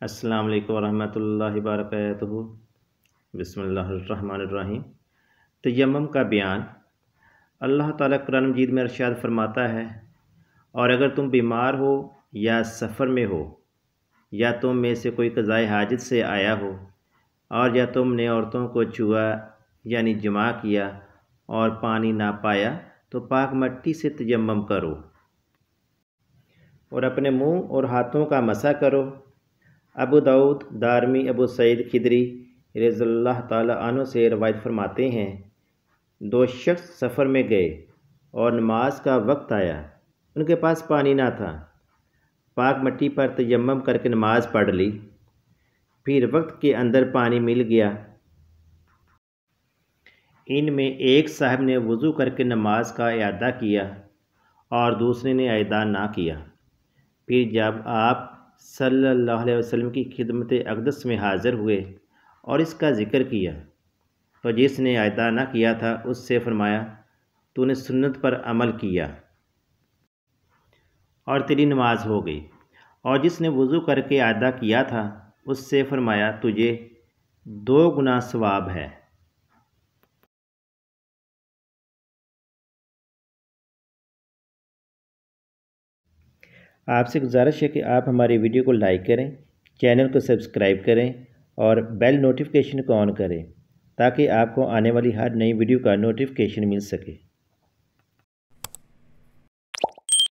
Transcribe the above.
अस्सलाम वालेकुम वरहमतुल्लाहि वबरकातुहू। बिस्मिल्लाहिर्रहमानिर्रहीम। तयम्मुम का बयान। अल्लाह ताला कुरान मजीद में इरशाद फरमाता है, और अगर तुम बीमार हो या सफ़र में हो या तुम में से कोई क़ज़ाए हाजत से आया हो और या तुमने औरतों को छुआ यानी जमा किया और पानी ना पाया तो पाक मट्टी से तयम्मुम करो और अपने मुंह और हाथों का मसा करो। अबू दाऊद, दारमी, अबू सईद खिदरी रज़ियल्लाहु ताला अन्हु से रवायत फरमाते हैं, दो शख्स सफ़र में गए और नमाज का वक्त आया। उनके पास पानी ना था। पाक मट्टी पर तयम्मुम करके नमाज पढ़ ली। फिर वक्त के अंदर पानी मिल गया। इनमें एक साहब ने वज़ू करके नमाज का इआदा किया और दूसरे ने इआदा ना किया। फिर जब आप सल्लल्लाहु अलैहि वसल्लम की खिदमत अक़दस में हाज़िर हुए और इसका ज़िक्र किया तो जिसने इआदा ना किया था उससे फरमाया, तूने सुन्नत पर अमल किया और तेरी नमाज हो गई। और जिसने वज़ू करके इआदा किया था उससे फरमाया, तुझे 2 गुना सवाब है। आपसे गुजारिश है कि आप हमारी वीडियो को लाइक करें, चैनल को सब्सक्राइब करें और बेल नोटिफिकेशन को ऑन करें ताकि आपको आने वाली हर नई वीडियो का नोटिफिकेशन मिल सके।